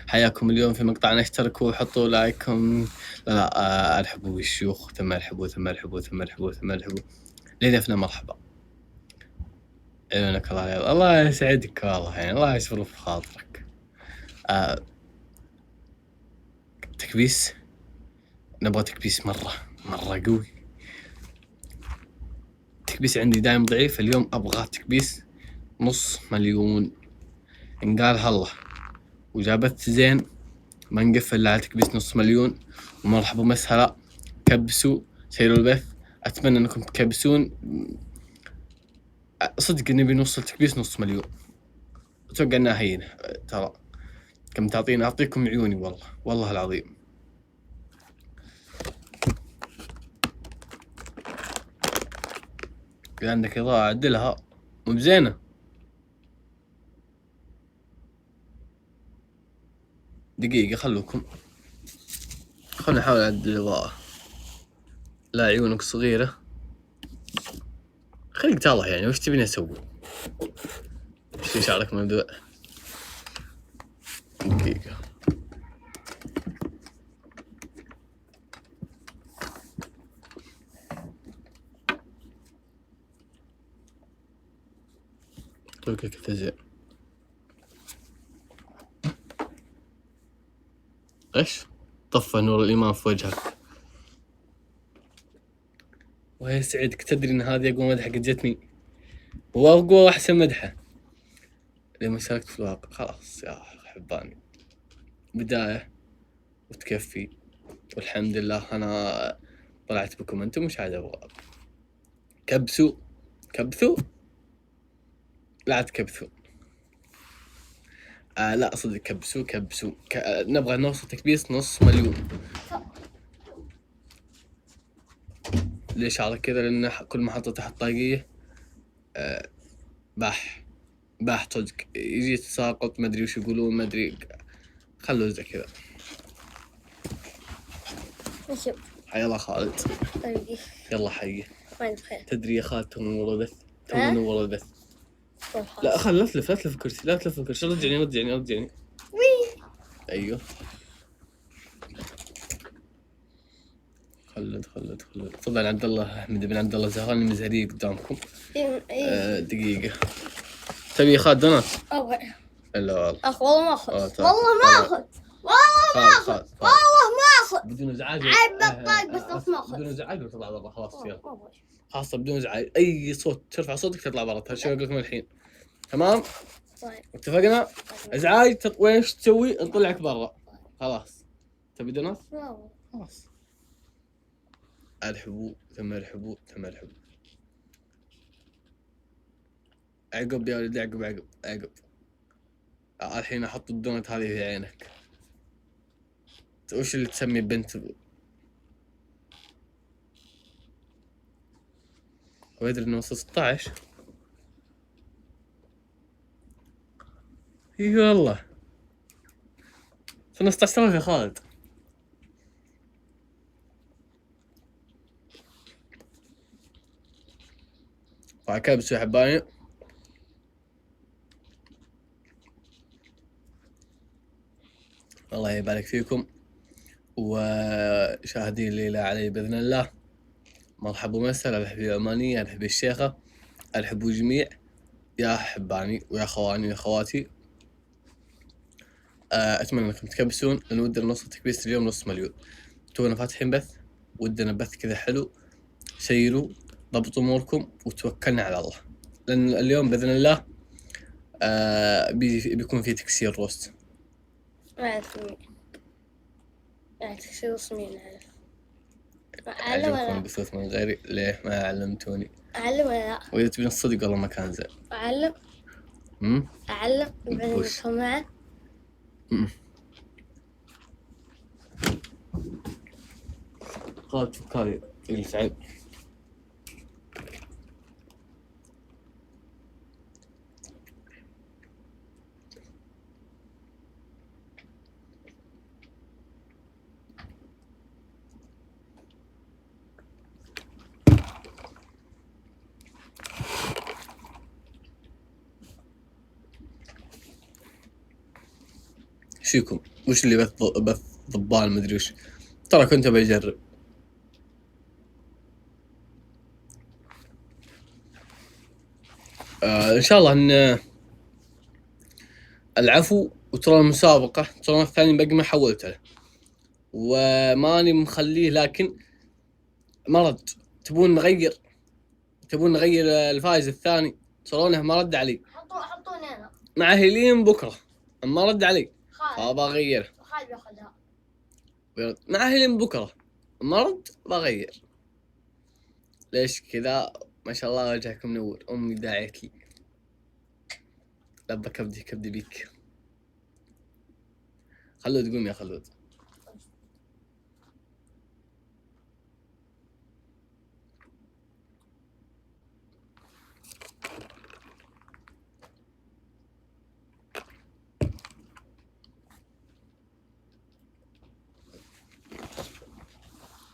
حياكم اليوم في مقطعنا، اشتركوا وحطوا لايكم. لا ارحبوا بالشيوخ، ثم ارحبوا ثم ارحبوا ثم ارحبوا ثم ارحبوا ليلفنا مرحبا. عيونك الله يسعدك والله، يعني الله يشفر في خاطرك. تكبيس، نبغى تكبيس مرة قوي. تكبيس عندي دايم ضعيف، اليوم ابغى تكبيس 500,000. ان قال هالله وجابت زين ما نقفل الا على تكبيس 500,000. ومرحبا مسهلا، كبسوا سيروا البث. اتمنى انكم تكبسون صدق، نبي نوصل تكبيس 500,000. اتوقع انها هينه ترى. كم تعطينا؟ اعطيكم عيوني والله العظيم. اذا عندك اضاءه عدلها، مو بزينه. دقيقه خلونا نحاول نعدل الاضاءه. لا عيونك صغيره، خليك تالله يعني. وش تبيني اسوي؟ ايش شعرك موضوع؟ دقيقه توقع كذا زين. ايش طفى نور الايمان في وجهك ويسعدك. تدري ان هذه اقوى مدحه قد جتني، واقوى واحسن مدحه لما شاركت في الواقع. خلاص يا حباني، بدايه وتكفي. والحمد لله انا طلعت بكم انتم، مش عاد ابغى. كبثوا لا تكبثوا. لا صدق، كبسوا نبغى نوصل تكبيس 500,000. ليش على كذا؟ لان كل محطة تحت طاقية باح صدق، يجي تساقط، ما ادري وش يقولون، ما ادري. خلوا زي كذا. حيا الله خالد. يلا حي. تدري يا خالد تونا نور البث، تونا نور البث. لا خل لا تلف الكرسي، لا تلف الكرسي. رجعني. ايوه خلد. طبعا عبد الله احمد بن عبد الله الزهراني المزهري قدامكم. دقيقة. تبي خالد دونات؟ لا والله والله ما اخذ. بدون ازعاج. بس ما اخذ. بدون ازعاج وتطلع برا. خلاص يلا. خاصة بدون ازعاج، اي صوت ترفع صوتك تطلع برا. هالشيء اقول لكم الحين. تمام؟ اتفقنا؟ ازعاج وين ايش تسوي؟ نطلعك برا. خلاص. تبي دونات؟ خلاص. ارحبوا ثم ارحبوا. عقب يا ولدي، عقب. الحين احط الدونت هذه في عينك. وش اللي تسمي بنت؟ ويدري انه 16. اي والله 15,000 يا خالد. كبسوا يا حبايبي. الله يبارك فيكم وشاهدين الليلة علي بإذن الله. مرحبا ومسهلا. ارحبوا يا عمانية، ارحبوا الشيخة، ارحبوا جميع يا حباني ويا خواني ويا خواتي. اتمنى انكم تكبسون، لان ودنا نوصل تكبيس اليوم 500,000. تونا فاتحين بث، ودنا بث كذا حلو. سيروا، ضبطوا اموركم وتوكلنا على الله، لان اليوم باذن الله بيكون في تكسير روست. ما اعرف تكسير روست مين اعرف. عجبكم بثوث من غيري؟ ليه ما علمتوني؟ اعلم ولا لا؟ واذا تبين الصدق والله ما كان زين. اعلم بعدين معه. قالت فكاري اللي تعب. فيكم؟ وش اللي بث ضبان مدري وش؟ ترى كنت بجرب. ان شاء الله ان العفو. وترى المسابقة ترى الثاني باقي ما حولته وماني مخليه، لكن ما رد. تبون نغير الفائز الثاني؟ ترونه ما رد علي. حطوني انا مع هيلين بكره ما رد علي فابغى اغيره. خالد بياخذها مع هيلين بكره ما رد بغير. ليش كذا؟ ما شاء الله وجهك منور. امي داعيت لي. لبا كبدي بيك. خلود قوم يا خلود.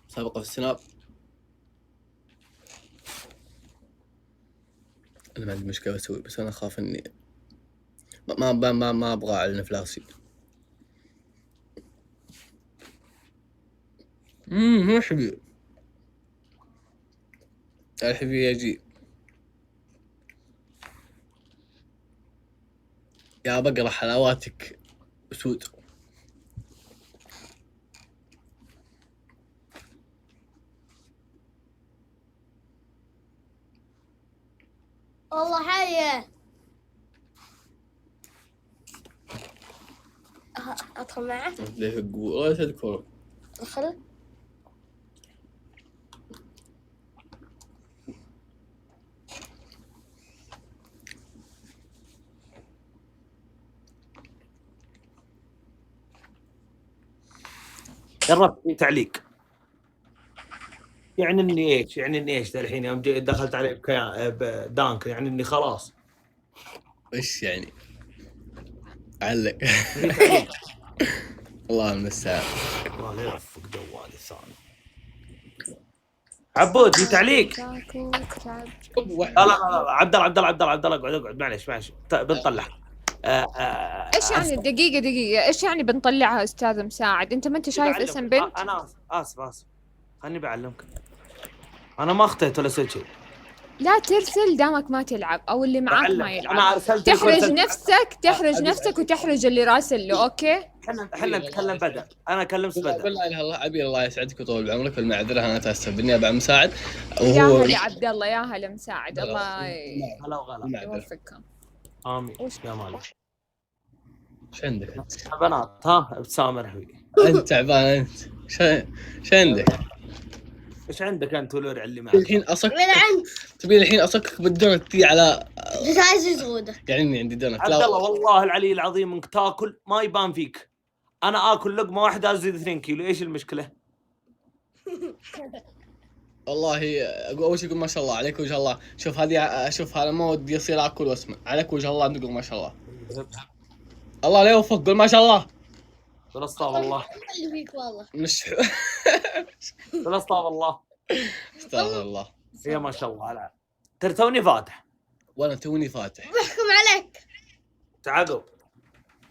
مسابقة في السناب. انا ما عندي مشكلة اسوي، بس انا اخاف اني ما ابغى اعلن افلاسي. مرحبا. الحبي يجي يا بقرة حلاواتك اسود. والله حية. ادخل معه. ليه تقول ولا تذكر؟ ادخل. جربت في تعليق يعني اني ايش الحين يوم دخلت عليه بدانك يعني اني خلاص. ايش يعني؟ علق. الله المستعان. الله لا يوفق جوالي الثاني. عبود في تعليق. لا عبد الله اقعد معلش بنطلع. ايش يعني دقيقة ايش يعني بنطلعها استاذ مساعد؟ انت ما انت شايف اسم بنت؟ انا اسف خلني بعلمك. انا ما اخطيت ولا سويت شيء. لا ترسل دامك ما تلعب او اللي معاك ما يلعب. انا ارسلت. تحرج نفسك وتحرج اللي راسل له. اوكي احنا نتكلم بدأ. انا كلمت بدأ. بالله اله الله عبير الله يسعدك وطول بعمرك والمعذره. انا اسف بالنيابه عن مساعد. يا هلا عبد الله يا هلا مساعد. الله هلا وغلا يوفقكم. امين. يا مالك ايش عندك انت؟ بنات ابتسام رحوي. انت تعبان انت. ايش عندك؟ ايش عندك انت والورع اللي معك؟ الحين اصك تبي الحين اصكك بالدونت دي على جزاز زوده. يعني اني عندي دونت. عبد الله والله العلي العظيم انك تاكل ما يبان فيك. انا اكل لقمه واحده ازيد 2 كيلو. ايش المشكله؟ والله اول شيء يقول ما شاء الله عليك وجه الله. شوف هذه شوف هذا ما ودي يصير اكل واسمع عليك وجه الله. نقول ما شاء الله. الله لا يوفق. قول ما شاء الله. قول استغفر الله. اللي فيك والله مش قول استغفر الله. استغفر الله. يا ما شاء الله. لا ترى توني فاتح. وانا توني فاتح. بحكم عليك. تعقب.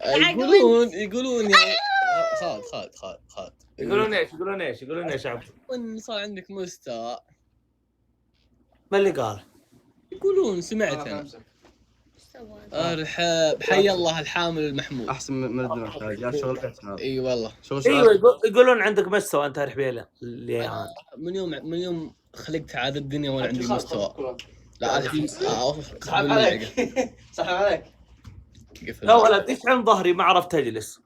يقولون يعني خالد يقولون ايش عبد؟ وان صار عندك مستوى. ما اللي قال؟ يقولون سمعت انا. ارحب حي الله الحامل المحمود. احسن من المحتاج يا شغل بيت هذا. اي والله ايوه يقولون عندك مستوى انت رحبيله اللي من يوم خلقت هذا الدنيا وانا عندي مستوى. لا الحين صح عليك. لا ولد ايش عن ظهري ما عرفت اجلس.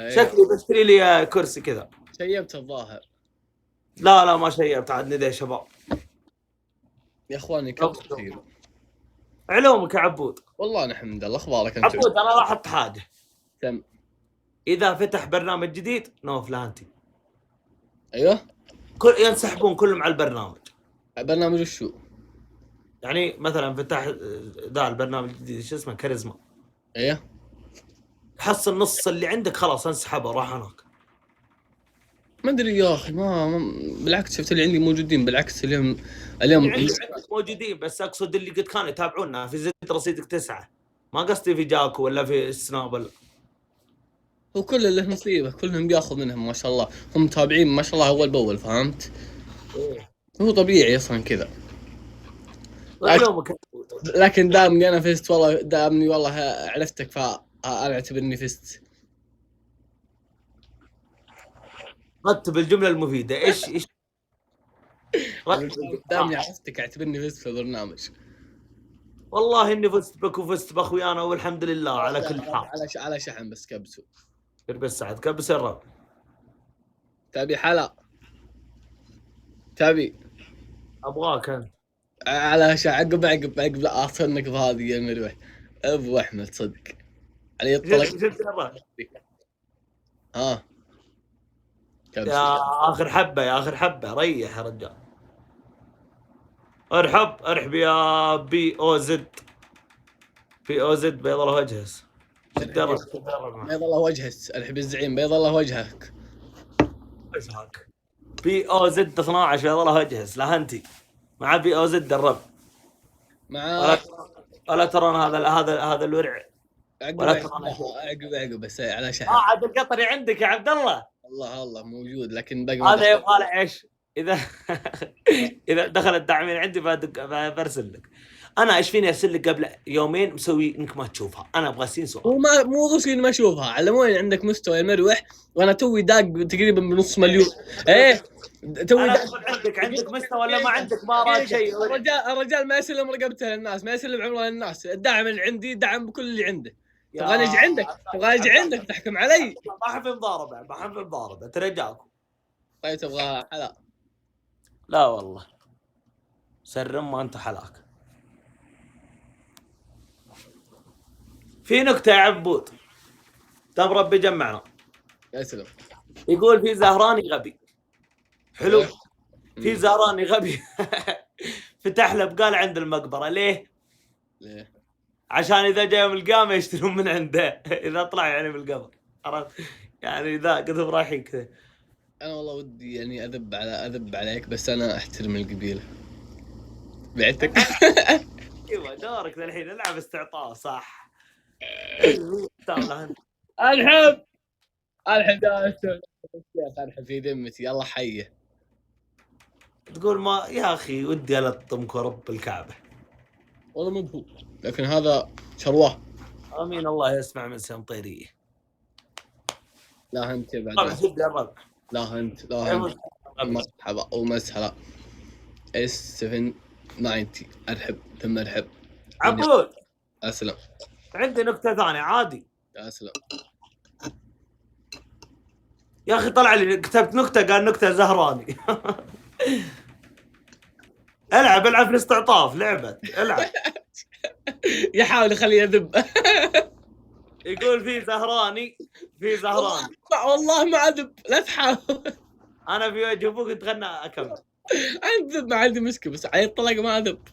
شكلي بشتري لي كرسي كذا. شيبت الظاهر. لا ما شيبت عاد ندي شباب يا اخواني كثر خير. علومك يا عبود. والله نحمد الله. اخبارك انت؟ عبود انا لاحظت حاجه. تم. اذا فتح برنامج جديد نوف لانتي. ايوه ينسحبون كلهم على البرنامج. برنامج وشو؟ يعني مثلا فتح ذا البرنامج الجديد شو اسمه كاريزما. ايوه حصل نص اللي عندك خلاص انسحبوا راح هناك. ما ادري يا اخي. ما بالعكس شفت اللي عندي موجودين. بالعكس اليوم يعني عندك موجودين بس اقصد اللي قد كانوا يتابعونا في زد رصيدك 9. ما قصدي في جاكو ولا في سناب. هو كل اللي نصيبه كلهم بياخذ منهم ما شاء الله، هم متابعين ما شاء الله اول باول، فهمت؟ هو طبيعي اصلا كذا. لكن دامني انا فزت والله، دامني والله عرفتك، فانا اعتبرني فزت. رتب الجمله المفيده. ايش دامني عرفتك اعتبرني فزت في البرنامج. والله اني فزت بك وفزت باخويانا والحمد لله على كل حال. على شحن بس كبسوا. بس سعد كبس الرب. تبي حلا؟ تبي؟ ابغاك انت. على عقب لا اصنك بهذه يا مروح. ابو احمد صدق علي يطلق. ها يا اخر حبه يا اخر حبه، ريح يا رجال. ارحب يا بي او زد. بي او زد بيض الله وجهك. بيض الله وجهك. ارحب الزعيم بيض الله وجهك. بي او زد 12 بيض الله وجهك. لا انتي مع بي او زد الرب مع ولا ترون هذا الورع. عقب بس على شحن. عاد القطري عندك يا عبد الله. الله موجود، لكن باقي هذا يبغى له ايش؟ اذا دخل الداعمين عندي برسل لك. انا ايش فيني ارسل لك قبل يومين مسوي انك ما تشوفها. انا ابغى سين سؤال. هو مو غصي ما اشوفها. علموني عندك مستوى المروح وانا توي داق تقريبا بنص مليون. ايه توي عندك مستوى ولا ما عندك؟ ما راك شيء. الرجال ما يسلم رقبته للناس، ما يسلم عمره للناس. الداعم اللي عندي دعم بكل اللي عنده. تبغاني اجي عندك تحكم علي؟ ما احب مضاربه ترجاكم. طيب تبغى حلا؟ لا والله سرم ما انت حلاك. في نكته يا عبود تم ربي جمعنا. يا سلام. يقول في زهراني غبي. حلو. في زهراني غبي فتح له بقال عند المقبره. ليه؟ عشان اذا جاء يوم القيامه يشترون من عنده اذا طلع يعني بالقبر. عرفت يعني اذا قدهم رايحين كذا. انا والله ودي يعني اذب عليك، بس انا احترم القبيله. بعتك. ايوه دورك الحين. العب استعطاء صح. الحب الحب في ذمتي. يلا حيه. تقول ما يا اخي ودي الطمك ورب الكعبه. والله مو هو، لكن هذا شروه. امين الله يسمع من سمطيريه. لا انت بعد. لا انت مرحبا ومسهلا. S790 ارحب ثم ارحب. عبود اسلم. عندي نكته ثانيه عادي. اسلم يا اخي طلع لي كتبت نكته قال نكته زهراني. العب في الاستعطاف لعبه العب. يحاول يخليه يذب. يقول في زهراني والله ما اذب لا تحاول. انا في وجه ابوك تغنى اكمل. اذب ما عندي مشكله بس يطلق ما اذب.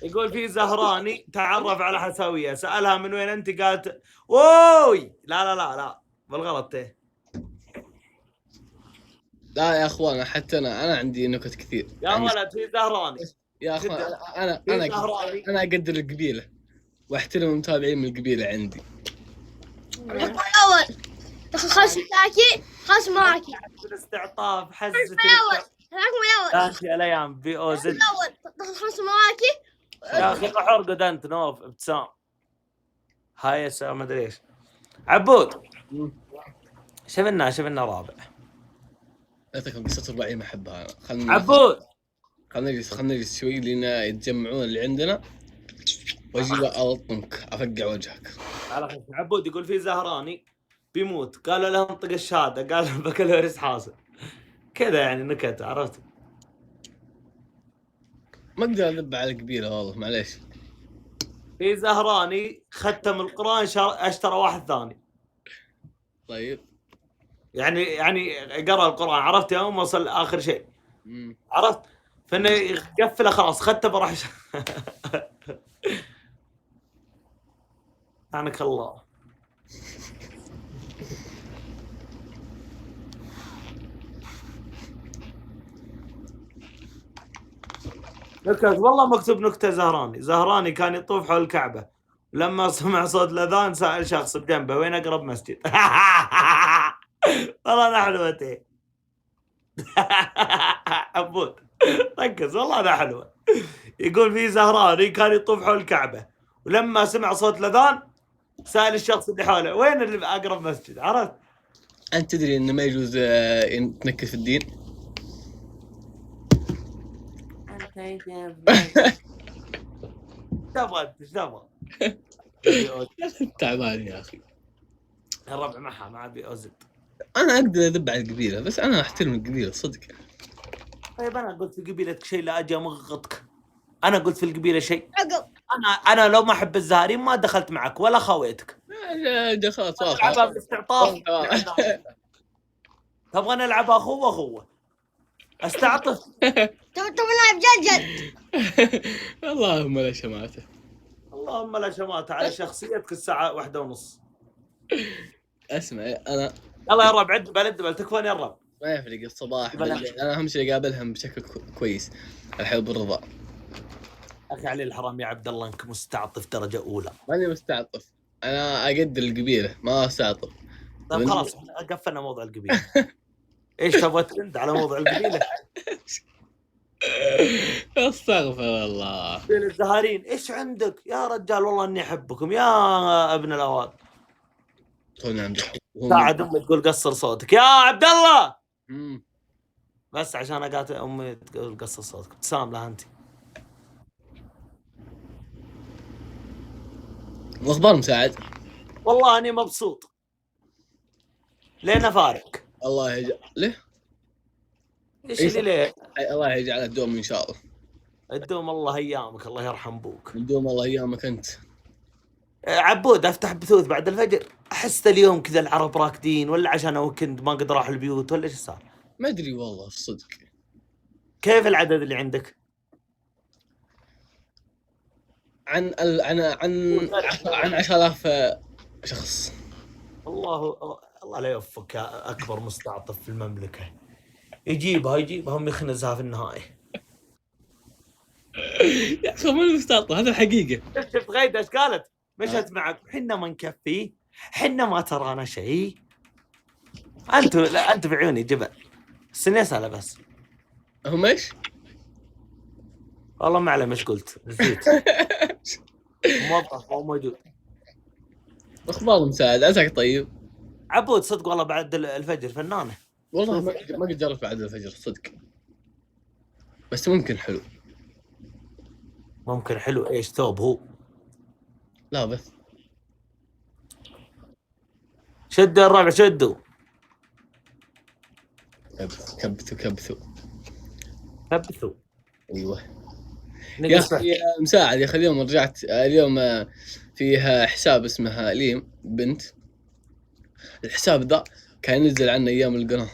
يقول في زهراني تعرف على حساويه سالها من وين انت قالت ووي. لا بالغلط. لا يا اخوان حتى انا عندي نكت كثير يا ولد. في زهراني يا اخوان. انا اقدر القبيله واحترم المتابعين من القبيله عندي. اول خش معاكي الاستعطاف حزت الاول يا الايام بي او زد الاول خش معاكي. يا اخي حرقد انت نوف ابتسام. هاي ما ادري ايش. عبود شفنا رابع. لا تكن قصة رباعية ما احبها. عبود خلنا نجلس شوي لين يتجمعون اللي عندنا واجي الطمك افقع وجهك. على خير. عبود يقول في زهراني بيموت قالوا له انطق الشهاده قال بكالوريوس حاصل كذا يعني نكت. عرفت؟ ما اقدر اذب على القبيله والله معليش. في زهراني ختم القران اشترى واحد ثاني. طيب يعني قرأ القران. عرفت يوم وصل اخر شيء. عرفت فانه يقفله خلاص ختم راح. عنك الله. نكت والله مكتوب نكته. زهراني كان يطوف حول الكعبه ولما سمع صوت الاذان سأل شخص بجنبه وين اقرب مسجد. والله انا حلوتين. عبود ركز والله انا حلوه. يقول في زهراني كان يطوف حول الكعبه، ولما سمع صوت الاذان سأل الشخص اللي حوله وين اللي اقرب مسجد، عرفت؟ انت تدري انه ما يجوز تنكد في الدين؟ تبغى ايش تبغى؟ تعبان يا اخي. الربع ما ابي ازد. انا اقدر اذب على القبيله، بس انا احترم القبيله صدق. طيب انا قلت في قبيلتك شيء لا اجي امغطك. انا قلت في القبيله شيء. عقب. انا لو ما احب الزهرين ما دخلت معك ولا خويتك. خلاص نلعبها باستعطاف. تبغى نلعب اخوه استعطف. تبغى نلعب جد. اللهم لا شماته. اللهم لا شماته على شخصيتك الساعه 1:30. اسمع انا يلا يا رب عد بلد تكفون يا رب. ما يفرق الصباح بالليل. انا اهم شيء اقابلهم بشكل كويس، الحب بالرضا. اخي علي الحرام يا عبد الله انك مستعطف درجه اولى. ماني مستعطف، انا اقدر القبيله ما استعطف. طيب خلاص قفلنا موضوع القبيله. ايش تبغى ترد على موضوع القبيله؟ استغفر الله. الزهرين ايش عندك يا رجال؟ والله اني احبكم يا ابن الاواد. ساعد امي تقول قصر صوتك يا عبد الله. بس عشان اقاتل امي تقول قصر صوتك. ابتسام لها انت. واخبار مساعد؟ والله اني مبسوط. لين فارق. الله يجعل ليه؟ ايش اللي ليه؟ الله يجعل الدوم ان شاء الله. الدوم الله ايامك، الله يرحم ابوك. الدوم الله ايامك انت. عبود افتح بثوث بعد الفجر، احس اليوم كذا العرب راكدين، ولا عشان ويكند ما قد راح البيوت، ولا ايش صار؟ ما ادري والله الصدق. كيف العدد اللي عندك؟ عن 10,000 شخص. الله لا يوفقك يا اكبر مستعطف في المملكه. يجيبها هم يخنزها في النهايه. يا اخي مو مستعطف، هذا الحقيقه. شفت غيدة ايش قالت؟ مشت معك حنا ما نكفي، حنا ما ترانا شيء. انت بعيوني جبل. سنسالة بس. هم ايش؟ والله ما اعلم ايش قلت، نسيت. موظف مو موجود. اخبار مساعد، عساك طيب؟ عبود صدق والله بعد الفجر فنانه. والله ما قد جربت بعد الفجر صدق، بس ممكن حلو. ممكن حلو ايش؟ ثوب هو؟ لا بس شدوا الربع شدوا. كبثوا. ايوه يا اخي مساعد. يا اخي اليوم رجعت، اليوم فيها حساب اسمها ليم بنت. الحساب ذا كان ينزل عنه ايام القناه.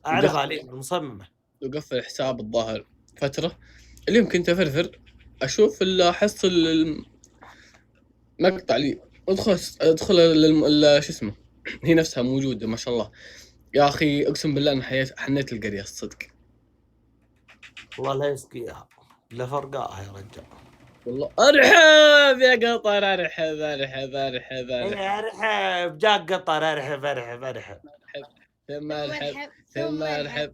اعرف عليه المصممه. وقفل الحساب الظاهر فتره. اليوم كنت افرفر اشوف حص المقطع لي، ادخل شو اسمه، هي نفسها موجوده ما شاء الله. يا اخي اقسم بالله ان حنيت القريه الصدق. والله لا يسقيها لا فرقاها يا رجال. والله ارحب يا قطر، ارحب. جاك قطر، ارحب. ثم ارحب.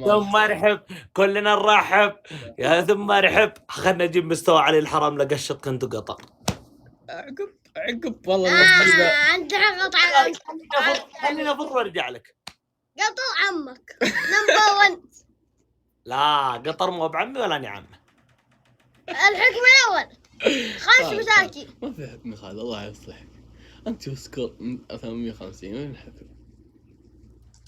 ثم ارحب كلنا نرحب يا ثم ارحب. خلنا نجيب مستوى علي الحرام لقشط كنت قطر. عقب والله انت قطع. خلينا نفر وارجع لك. قطع عمك نمبر 1. لا قطر مو بعمي ولا اني عمه. الحكم الاول 5 مساكين. ما في حكم خالد، الله يصلحك. انت وسكور 850 وين الحكم؟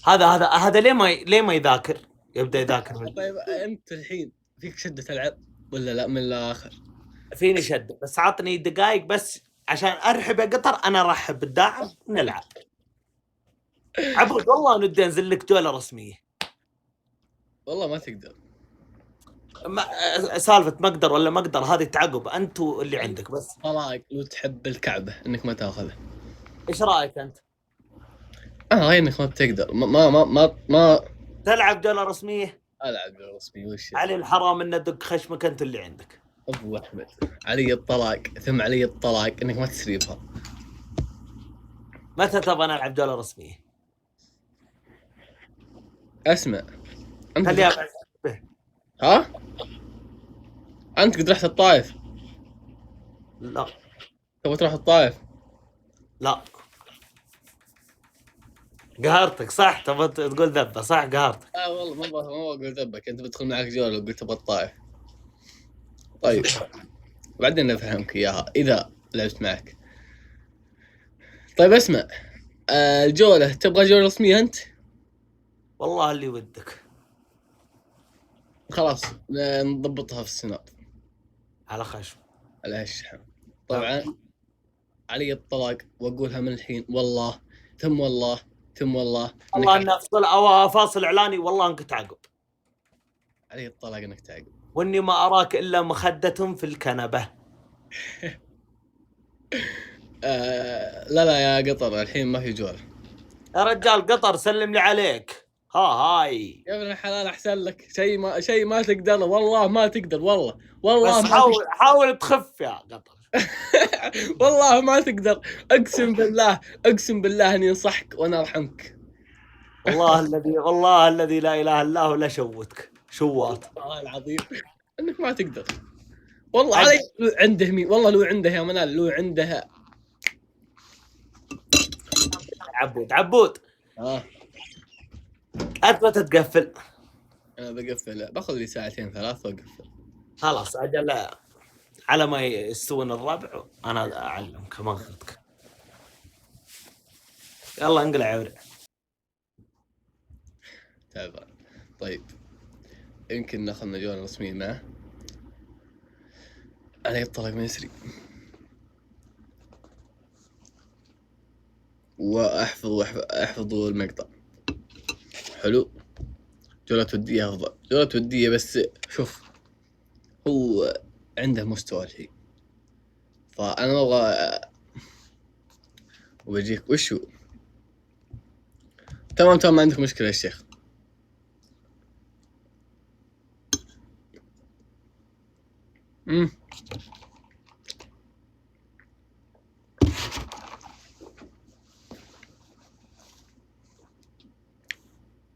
هذا ليه ما يذاكر؟ يبدا يذاكر. طيب انت الحين فيك شده تلعب ولا لا من الاخر؟ فيني شده، بس عطني دقائق بس عشان ارحب يا قطر. انا ارحب بالداعم ونلعب. عبود والله ودي انزل لك جوله رسميه. والله ما تقدر. سالفه مقدر ولا مقدر هذه تعقب انتوا اللي عندك. بس طلاق لو تحب الكعبه انك ما تاخذها. ايش رايك انت؟ انا رايي انك ما بتقدر. ما تلعب جوله رسميه. العب جوله رسميه وش علي الحرام ان ادق خشمك انت اللي عندك. ابو احمد علي الطلاق ثم علي الطلاق انك ما تسريبها. متى تبغى نلعب جوله رسميه؟ اسمع انت خليها بعد. ها انت قد رحت الطائف؟ لا تبغى تروح الطائف؟ لا قهرتك صح، تبغى تقول ذبه صح، قهرتك. لا والله ما بقول ذبك، انت بدخل معك جوله وقلت تبغى الطائف. طيب بعدين نفهمك اياها اذا لعبت معك. طيب اسمع، الجوله تبغى جوله رسميه انت؟ والله اللي ودك. خلاص نضبطها في السناب على خشم. على هالشحن. طبعا علي الطلاق واقولها من الحين، والله ثم والله ثم والله والله اني افصل او فاصل اعلاني، والله انك تعقب. علي الطلاق انك تعقب. واني ما اراك الا مخدة في الكنبه. لا يا قطر الحين ما في جوله. يا رجال قطر سلم لي عليك. هاي يا ابن الحلال احسن لك، شيء ما تقدر، والله ما تقدر، والله بس ما حاول تخف يا قطر. والله ما تقدر، اقسم بالله اني انصحك وانا ارحمك. والله الذي لا اله الا هو لا شوتك شوات. والله العظيم انك ما تقدر. والله علي لو عنده مين، والله لو عنده يا منال، لو عنده. عبود انت متى تقفل؟ انا بقفل، باخذ لي ساعتين 3 واقفل. خلاص اجل على ما يستوون الربع انا اعلمك ما اخذتك. يلا انقلع يا ورع. طيب يمكن ناخذنا جوله رسميه معه. علي الطلاق من يسري، واحفظوا المقطع. حلو. جولة ودية افضل، جولة ودية، بس شوف هو عنده مستوى الحين، فانا ما ابغى وبجيك وشو. تمام ما عندك مشكلة يا شيخ.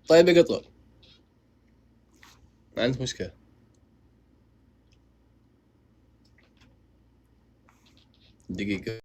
طيب يا قطر ما عندك مشكلة. دقيقة.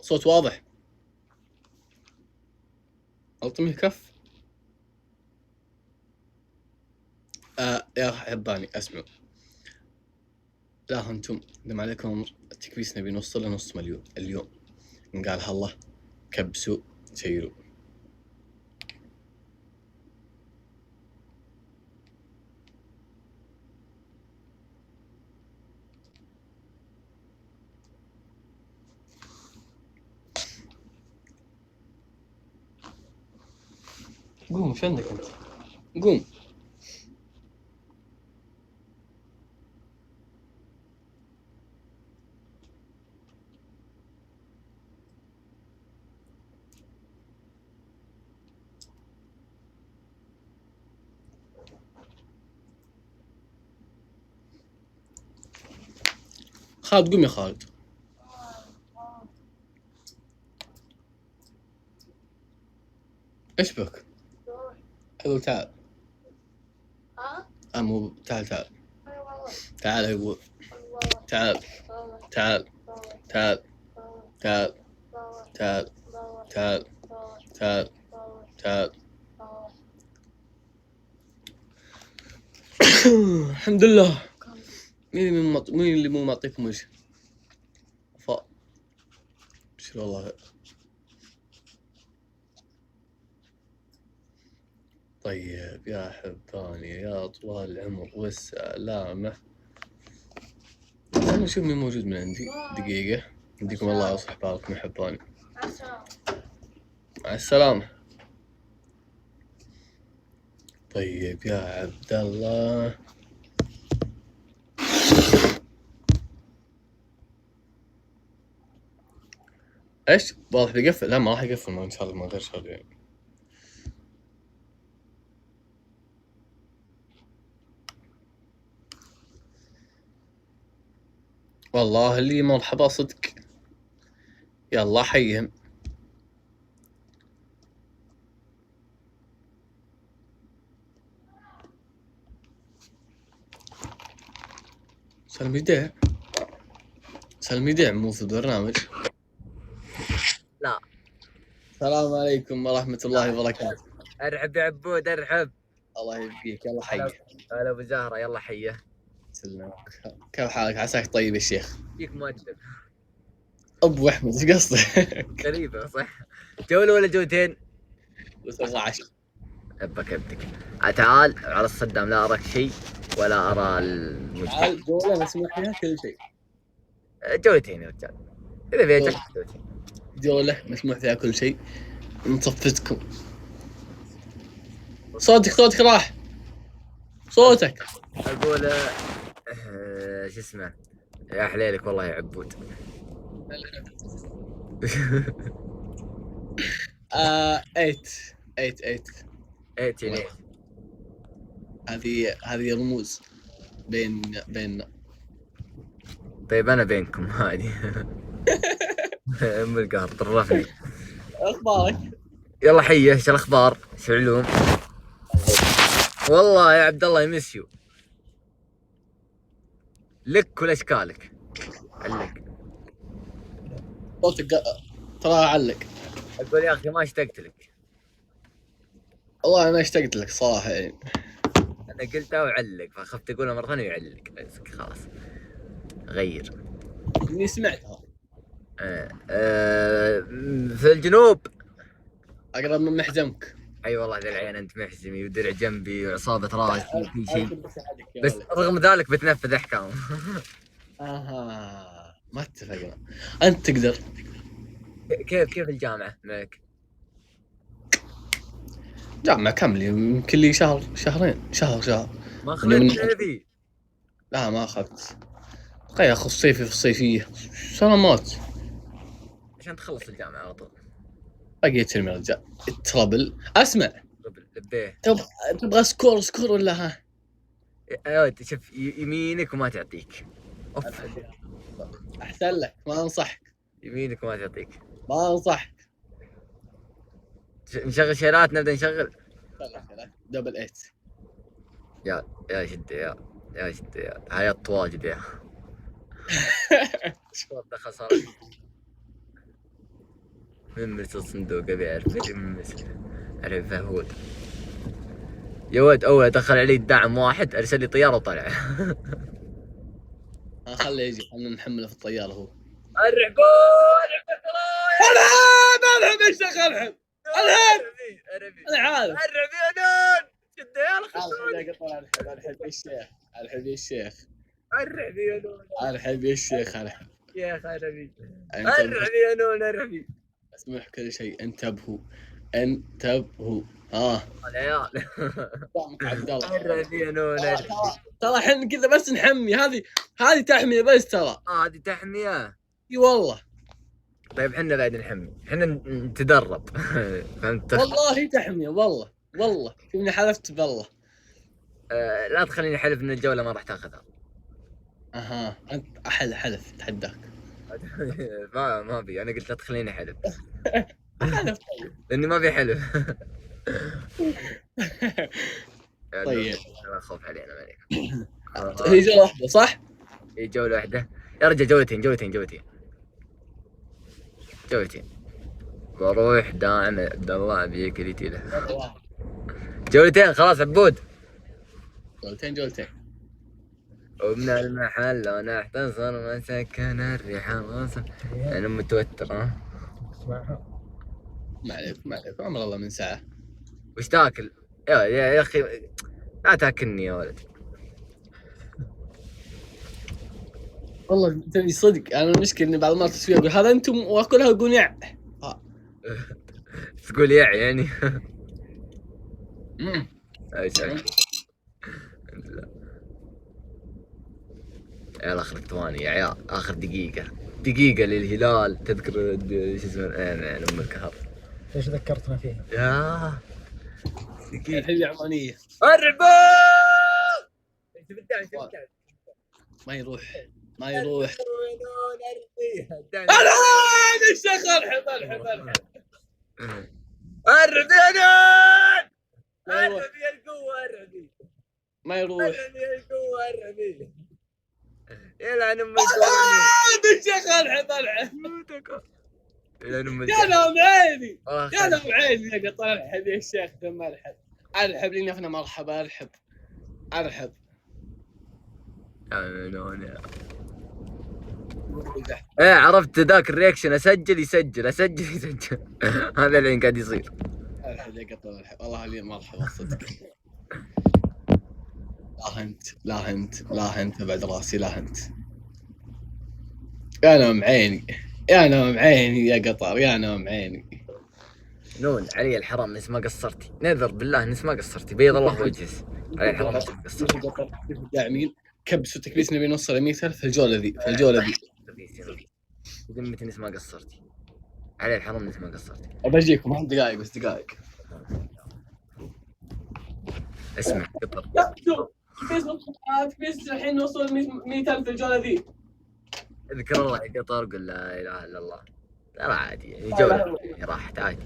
صوت واضح. الطمي الكف. يا حباني اسمعوا، لا انتم دم عليكم التكبيس، نبي نوصل لنص مليون اليوم. إن قال الله كبسوا سيروا. قوم، وش عندك انت؟ قوم. خالد قوم يا خالد. ايش بك؟ اقول تعال. مو تعال تعال اقول تعال تعال تعال تعال تعال تعال تعال تعال. الحمد لله. مين اللي مو معطيكم وجه؟ وفاء. بشر الله. طيب يا حباني يا طوال العمر والسلامة، خلنا نشوف مين موجود من عندي. دقيقة، يديكم الله يصلح بالكم يا حباني. مع السلامة. طيب يا عبد الله، ايش واضح بيقفل؟ لا ما راح يقفل، ما ان شاء الله ما غير شغال. والله اللي مرحبا صدق، يلا حيهم. سلمي ديع، سلمي ديع مو في البرنامج. لا. السلام عليكم ورحمة الله وبركاته. ارحب يا عبود ارحب. الله يبقيك، يلا حي. هلا ابو زهره، يلا حيه. سلمك، كيف حالك؟ عساك طيب يا شيخ. فيك مؤدب. ابو احمد ايش قصدك؟ غريبه صح. جوله ولا جولتين؟ بس 10. ابك ابدك. تعال على الصدام، لا اراك شيء ولا ارى المجتمع. تعال جولة مسموح فيها كل شيء. جولتين يا رجال، اذا في جولتين. جولة مسموح فيها كل شيء. نصفتكم. صوتك راح. صوتك. اقول شو اسمه، يا حليلك والله يا عبود. 8 8 هذه رموز بيننا. طيب انا بينكم هذه. ام القهر طرفني. اخبارك؟ يلا حيه، ايش الاخبار؟ شو العلوم؟ والله يا عبد الله يمسيو لك كل اشكالك. علق صوتك ترى علق. اقول يا اخي ما اشتقت لك. والله انا اشتقت لك صراحه يعني. انا قلتها وعلق، فخفت اقولها مره ثانيه ويعلق. خلاص غير. اني سمعتها. في الجنوب اقرب من محزمك. اي والله ذا العين انت محزمي ودرع جنبي وعصابه راسي وكل شيء، بس رغم ذلك بتنفذ احكام. ما اتفقنا. انت تقدر. كيف الجامعه معك؟ جامعة كاملة يمكن لي شهر. ما اخذت صيفي؟ لا ما اخذت. اخذ صيفي في الصيفية. سلامات. عشان تخلص الجامعه على طول. باقي ترمي يا رجال. الترابل. اسمع. لبيه. تبغى سكور ولا ها؟ ايوه شوف يمينك وما تعطيك. اوف. احسن لك، ما انصحك. يمينك وما تعطيك. ما انصحك. نشغل شيرات، نبدا نشغل. دبل 8. يا شد يا شد يا هاي الطواجد يا. ده خسارة. من مرس الصندوق ابي اعرف من مرس. اعرف فهود يا ولد. اول ادخل علي الدعم واحد ارسل لي طياره وطلع. خليه يجي، خلنا نحمله في الطياره هو. الرعبون الرعب ايش دخل الرعب؟ انا عارف. الرعب يا نون. شد يا الرعب يا الشيخ. الرعب يا نون. الرعب يا الشيخ. يا اخي الرعب يا نون. الرعب. اسمح كل شيء. انتبهوا. العيال. عبد الله. الرعب يا نون. ترى احنا كذا بس نحمي. هذه تحمية بس ترى. هذه تحمية. اي والله. طيب احنا بعد نحمي، احنا نتدرب. فهمت؟ والله تحمية والله فيني حلفت بالله. لا تخليني حلف ان الجولة ما راح تاخذها. انت حلف تحداك. ما ابي، انا قلت لا تخليني حلف. حلف لاني ما ابي حلف. طيب لا خوف علينا مالك. هي جولة واحدة صح؟ هي جولة واحدة يا رجال. جولتين. بروح داعم عبد الله ابيك ريتي له. جولتين خلاص عبود. جولتين. ومن المحل وانا احتضر مسكن الريحة غصب. انا متوتر. ما عليك امر الله من ساعة. وش تاكل؟ يا اخي لا تاكلني يا ولد. والله تبي صدق، انا المشكله اني بعض المرات اسوي اقول هذا انتم واكلها واقول يع. تقول يعني امم اي سعد. يا عيال اخر ثواني يا عيال، اخر دقيقة للهلال. تذكر شو اسمه يعني ام الكهف؟ ايش ذكرتنا فيها؟ يا دقيقة الحين عمانيه اربع. ما يروح ما يروح. انا الشيخ الحب ارعب يا نان، ما يروح. ارعب يا القوة، ارعبي ما يروح. ارعب يا القوة، ارعبي. يلعن ام الكهف. الشيخ الحب يلعن ام يا الكهف. نام عيني والله يا نام عيني يا قطر الحب يا الشيخ دم الحب. ارحب لي نفنا مرحبا ارحب. ايه عرفت ذاك الرياكشن، اسجل يسجل هذا اللي قاعد يصير. ارحب يا قطر الحب. والله لي مرحبا صدق. لا انت بعد راسي، لا انت. يا نام عيني يا قطر، يا نام عيني. نون علي الحرام نس ما قصرتي، نذر بالله نس ما قصرتي، بيض الله وجهك. علي الحرام نس ما قصرتي. داعمين كبس وتكبيس نبي نوصل ل 100,000 في الجوله ذي. بذمتي نس ما قصرتي، علي الحرام نس ما قصرتي. بجيكم 10 دقائق بس دقائق. اسمع قطر، تكبيس الحين نوصل 100,000 في الجوله ذي. اذكر الله يا قطر، قل لا اله الا الله. لا عادي يعني جولة راحت عادي.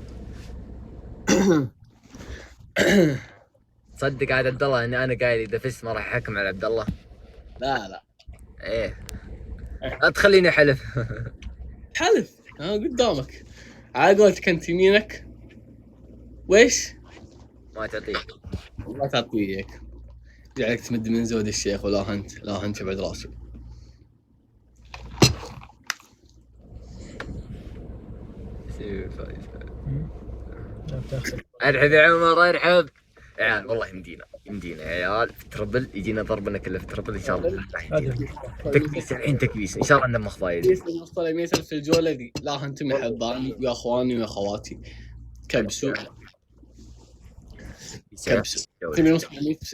صدق عاد عبد الله اني انا قايل اذا فزت ما راح احكم على عبد الله. لا ايه لا تخليني احلف. حلف قدامك على قولتك انت يمينك ويش ما تعطيك. ما تعطيك، جعلك تمد من زود الشيخ. ولا انت بعد راسي. ارحب يا عمر، ارحب يا عيال. والله يمدينا يا عيال في تربل، يجينا ضربنا كله في تربل ان شاء الله. تكبيس الحين تكبيس ان شاء الله. انه مخفايد نوصل 100,000 في الجوله ذي. لا انتم احبائي يا اخواني ويا اخواتي، كبسوا تبي نوصل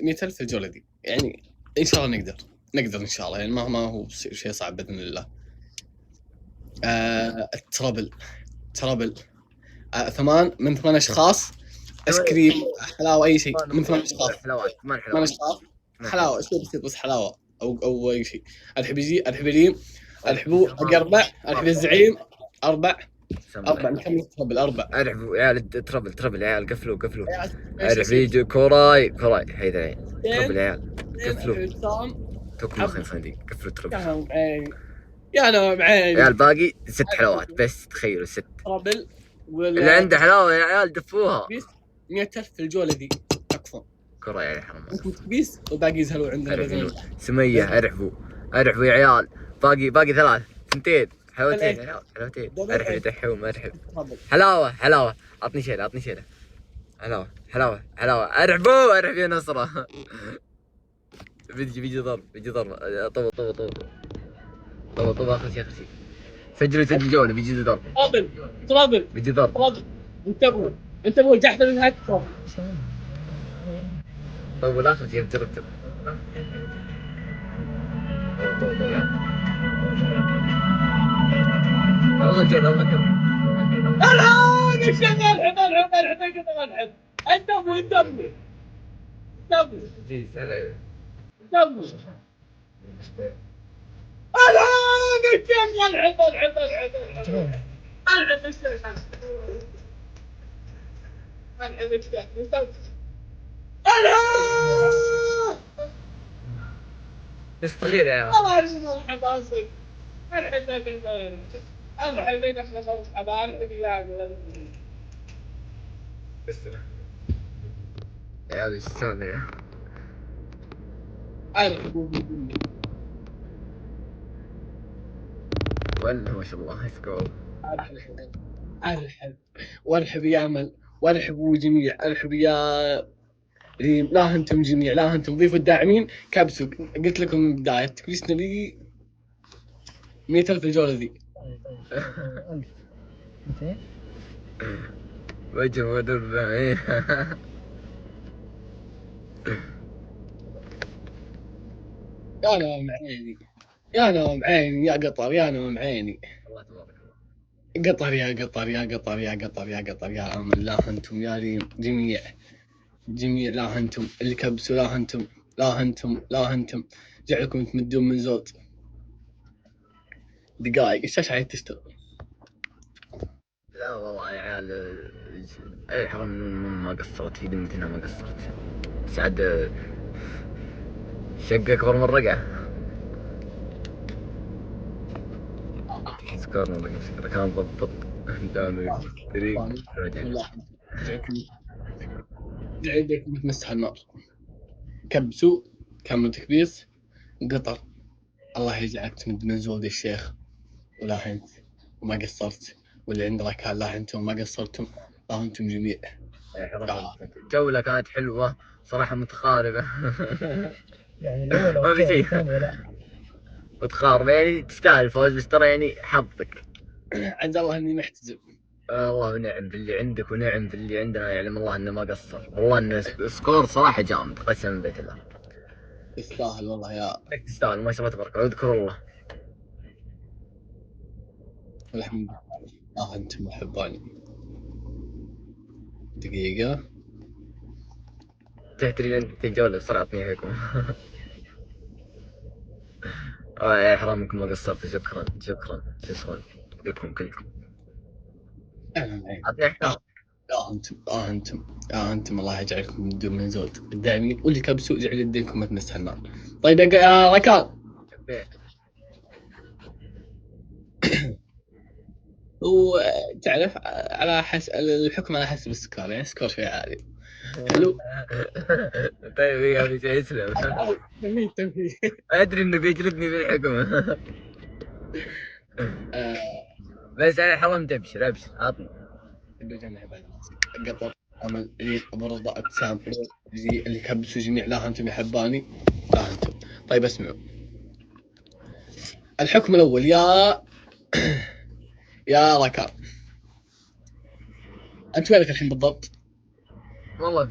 100,000 في الجوله ذي. يعني ان شاء الله نقدر ان شاء الله. يعني ما هو شيء صعب باذن الله. التربل 8 اشخاص، ايس كريم، حلاوه، اي شيء من 8 اشخاص. حلاوات 8 اشخاص حلاوه، شيء بسيط بس حلاوه او اي شيء. ارحب لي ارحبوا اربع. ارحب الزعيم اربع. نكمل التربل 4. ارحبوا يا عيال. تربل يا عيال. قفلوا ارحب يجوا كوراي حيد العين. تربل يا عيال قفلوا. توكم اخي صديق قفلوا تربل. يا نام عيني يا عيال. باقي 6 حلاوات بس، تخيلوا 6 تربل. اللي عنده حلاوه يا عيال دفوها. 100,000 في الجوله ذي اكفون. كرة يا حرام. تكبيس وباقي يزهلوا عندنا. سمية ارحبوا يا عيال. باقي 3 2 حلاوتين يا عيال. حلاوتين. ارحب دحوم ارحب. حلاوة عطني شيله. حلاوة ارحب يا نصرة. بيجي ضرب. طب اخر شيء سجل جولة. بيجي ضرب. ترابل بيجي ضرب. انتبهوا تحت من هاك. طيب والاخر شيء ترتب. الله كذا. الحين الشغال الحين انتبهوا. صغير يا الله يرحمه الحباسي. الحين احنا خلص حبايبي. يا هذا الشلون يا ولا ما شاء الله سكور. ارحب وارحب يا امل، وارحبوا جميع. ارحب يا لا انتم جميع، لا انتم ضيفوا الداعمين كبسوا. قلت لكم من البدايه تكبسنا لي 100,000 الجوله ذي. 1000 200 وجه ودربه. يا نوم عيني، يا نوم عيني يا قطر، يا نوم عيني. الله تبارك. قطر يا قطر يا قطر يا قطر يا قطر يا امل، لا انتم يا ريم جميع لا انتم اللي كبسوا، لا انتم لا انتم لا انتم جعلكم تمدون من زود دقائق. الشاشه عاد تشتغل. لا والله يا عيال الحرام ما قصرت في دمتنا، ما قصرت. سعد شق اكبر من رقعه. سكور من رقم كان ضبط دام طريق جعلكم تمسح النار. كبسوا كملوا تكبيس. قطر الله يجعلك تمد من زود الشيخ، ولا انت وما قصرت، واللي عنده ركال لا انتم وما قصرتم، لا انتم جميع. الجولة كانت حلوة صراحة، متقاربة. يعني الأولى ما في شيء. والثانية لا. متقاربة يعني تستاهل الفوز، بس ترى يعني حظك. عند الله اني محتزم. والله ونعم باللي عندك ونعم باللي عندنا، يعلم الله انه ما قصر. والله انه سكور صراحة جامد قسما بالله. تستاهل والله يا تستاهل ما شاء الله تبارك الله، اذكر الله. الحمد لله. انتم احباني. دقيقة تدري انت الجولة صرعتني فيكم. يا حرامكم ما قصرت. شكرا لكم كلكم. اعطني احكام. انتم الله يجعلكم من زود الداعمين، واللي كبسوا جعل يدينكم ما تمسها النار. طيب يا ركان. وتعرف على حسب الحكم، على حسب السكور، يعني سكور شوي عالي. حلو. طيب يا ابي شيء اسلم. ادري انه بيجلدني بالحكم. بس انا حرمت. ابشر عطني. قطر امل برضه ابتسام اللي كبسوا جميع، لا انتم يحباني لا انتم. طيب اسمعوا الحكم الاول يا ركان. انت وينك الحين بالضبط؟ والله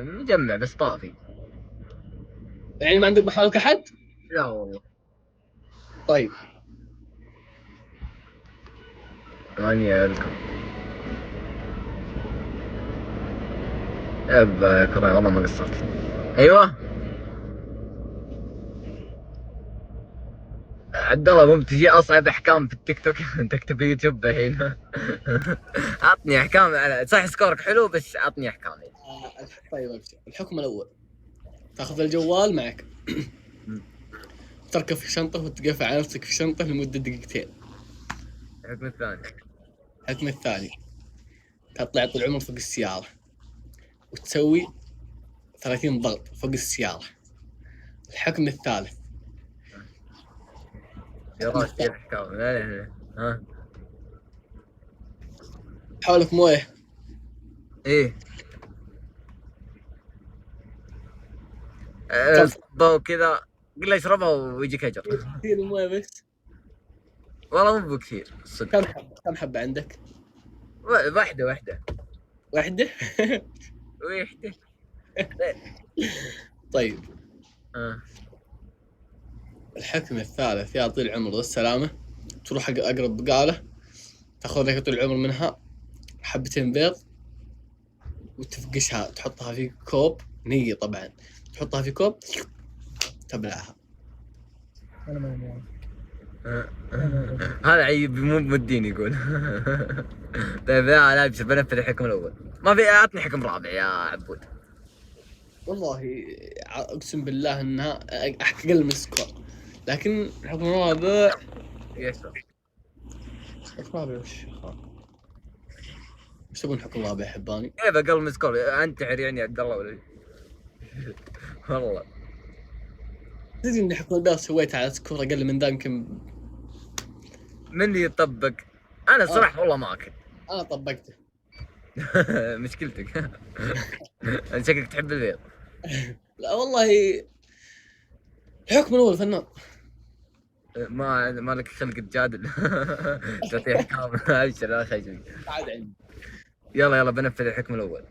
مجمع بس طافي. يعني ما عندك بحالك احد؟ لا والله. طيب 8 لكم. ابا كره والله ما قصرت. ايوه عبد الله، مو تجي اصعب احكام في التيك توك. تكتب يوتيوب الحين. عطني احكام على صح. سكورك حلو بس عطني احكام. طيب الحكم الاول تاخذ الجوال معك، تركب في شنطه وتقفل على نفسك في شنطه لمده دقيقتين. الحكم الثاني تطلع طول العمر فوق السياره وتسوي 30 ضغط فوق السياره. الحكم الثالث يا راسي احكام. لا ها حولك مويه. ايه صبه وكذا، قل له اشربها ويجيك اجر. كثير المويه بس والله مو بكثير الصدق. كم حبه عندك؟ واحدة. طيب الحكم الثالث يا طويل العمر والسلامة، تروح حق أقرب بقالة تاخذ لك طول العمر منها حبتين بيض وتفقشها، تحطها في كوب نية طبعا، تحطها في كوب تبلعها. أنا ما أدري. هذا عيب مو بمدين يقول. طيب لا ابشر بنفذ الحكم الاول. ما في اعطني حكم رابع يا عبود. والله اقسم بالله انها اقل من السكور، لكن الحكم الرابع يسر. رابع وش تبون حكم رابع حباني؟ كيف اقل من سكور؟ انتحر يعني عبد الله ولا والله تدري ان حكم البيض سويته على سكور اقل من ذا يمكن. من اللي يطبق؟ انا صراحه والله ما اكل. انا طبقته. مشكلتك. انت شكلك تحب البيض. لا والله الحكم الاول فنان. ما لك خلق تجادل. تعطي احكام. ابشر لا خجل. عاد عندي. يلا بنفذ الحكم الاول.